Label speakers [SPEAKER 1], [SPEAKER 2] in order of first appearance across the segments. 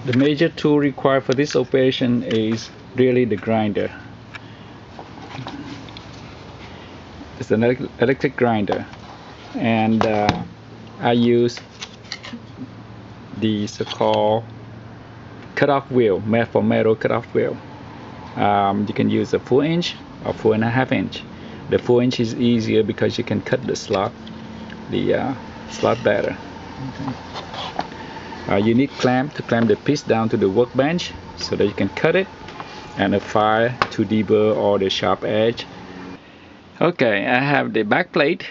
[SPEAKER 1] The major tool required for this operation is really the grinder. It's an electric grinder, and I use the so-called cut-off wheel, made for metal cut-off wheel. You can use a 4-inch or 4.5 inch. The 4-inch is easier because you can cut the slot better. You need clamp to clamp the piece down to the workbench so that you can cut it, and a file to deburr all the sharp edge. Okay, I have the back plate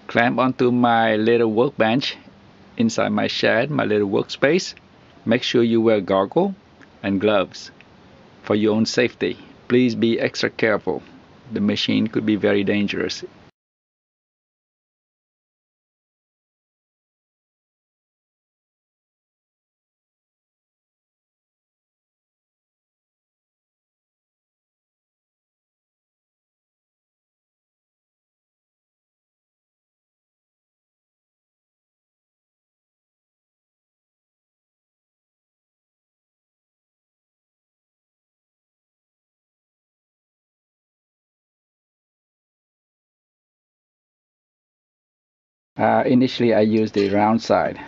[SPEAKER 1] clamped onto my little workbench inside my shed, my little workspace. Make sure you wear goggles and gloves for your own safety. Please be extra careful. The machine could be very dangerous. Initially I used the round side.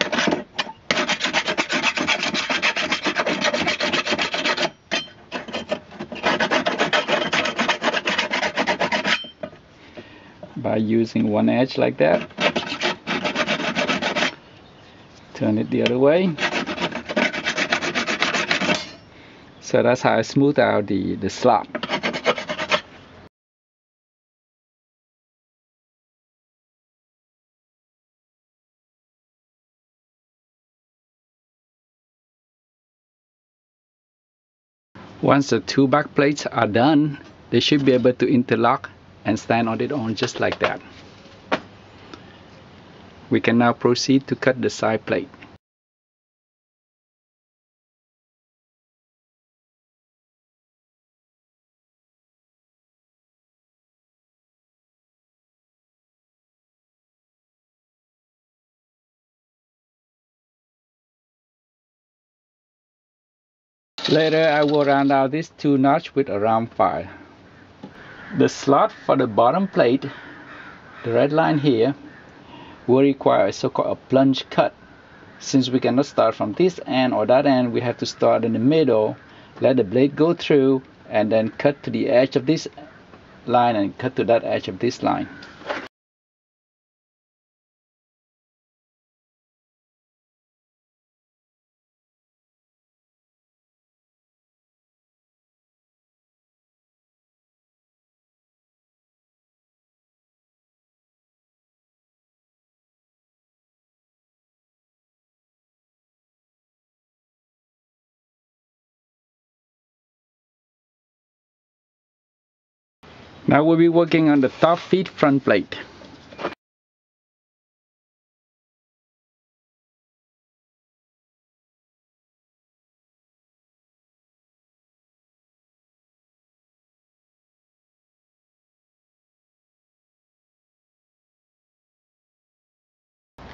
[SPEAKER 1] By using one edge like that, turn it the other way. So that's how I smooth out the slot. Once the two back plates are done, they should be able to interlock and stand on their own just like that. We can now proceed to cut the side plate. Later I will round out these two notches with a round file. The slot for the bottom plate, the red line here, will require a so-called plunge cut. Since we cannot start from this end or that end, we have to start in the middle, let the blade go through, and then cut to the edge of this line and cut to that edge of this line. Now we'll be working on the top feet front plate.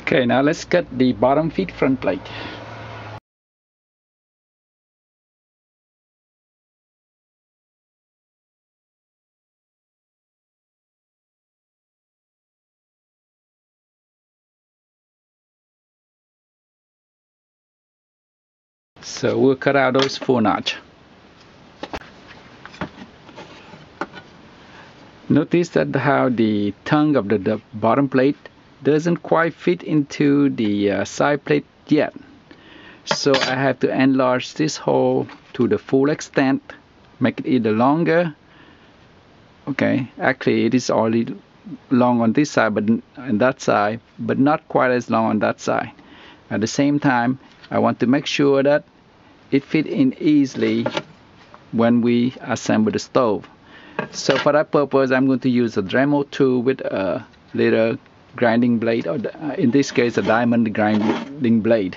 [SPEAKER 1] Okay, now let's cut the bottom feet front plate. So we'll cut out those 4 notches. Notice that how the tongue of the bottom plate doesn't quite fit into the side plate yet. So I have to enlarge this hole to the full extent, make it either longer. Okay, actually it is already long on this side but on that side, but not quite as long on that side. At the same time, I want to make sure that it fit in easily when we assemble the stove. So for that purpose, I'm going to use a Dremel tool with a little grinding blade, or in this case a diamond grinding blade.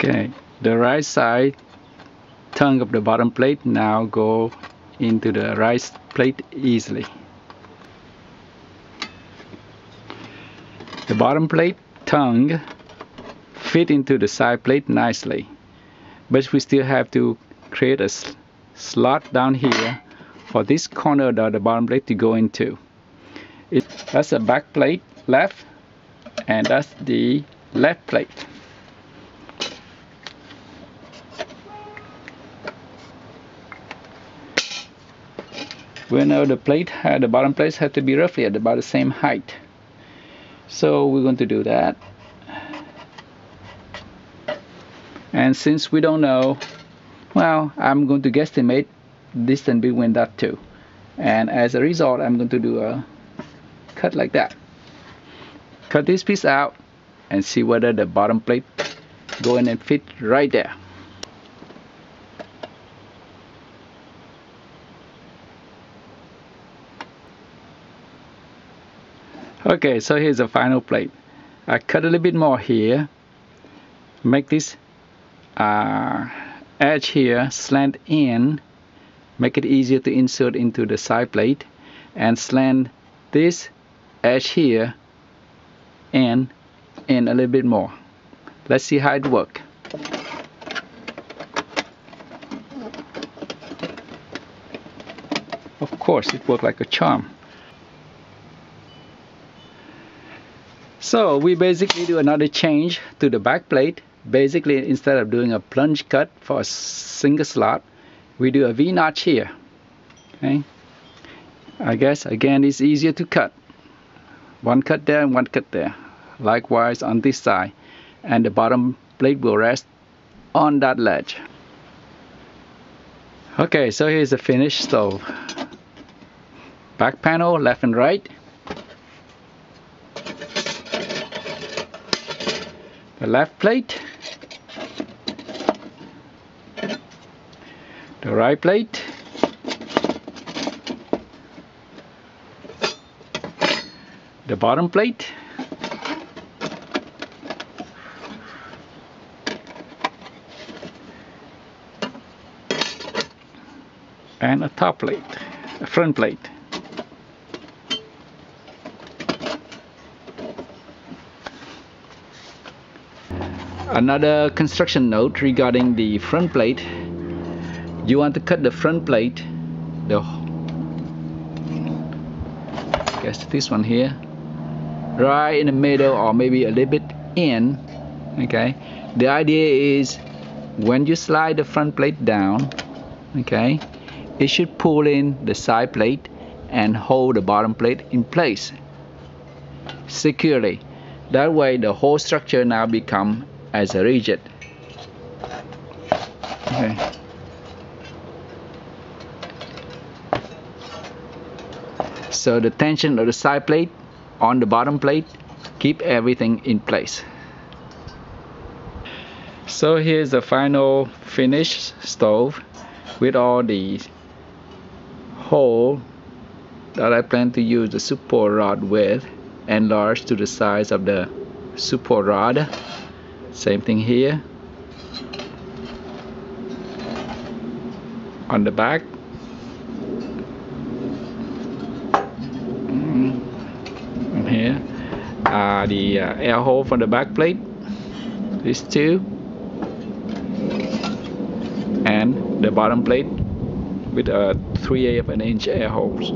[SPEAKER 1] Okay, the right side tongue of the bottom plate now go into the right plate easily. The bottom plate tongue fit into the side plate nicely, but we still have to create a slot down here for this corner of the bottom plate to go into. That's the back plate left, and that's the left plate. We know the bottom plates have to be roughly at about the same height. So we're going to do that. And since we don't know, well, I'm going to guesstimate distance between that two. And as a result, I'm going to do a cut like that. Cut this piece out and see whether the bottom plate go in and fit right there. Okay, so here's the final plate. I cut a little bit more here. Make this edge here slant in. Make it easier to insert into the side plate. And slant this edge here in a little bit more. Let's see how it works. Of course, it worked like a charm. So we basically do another change to the back plate. Basically, instead of doing a plunge cut for a single slot, we do a V-notch here. Okay. I guess again it's easier to cut. One cut there and one cut there. Likewise on this side, and the bottom plate will rest on that ledge. Okay, so here's the finished stove. Back panel left and right. The left plate, the right plate, the bottom plate, and a top plate, a front plate. Another construction note regarding the front plate. You want to cut the front plate, this one here, right in the middle or maybe a little bit in. Okay, the idea is when you slide the front plate down, okay, it should pull in the side plate and hold the bottom plate in place securely. That way the whole structure now become as a rigid. Okay. So the tension of the side plate on the bottom plate keep everything in place. So here's the final finished stove with all the hole that I plan to use the support rod with, enlarged to the size of the support rod. Same thing here on the back. And here the air hole for the back plate, these two, and the bottom plate with a 3/8 of an inch air holes.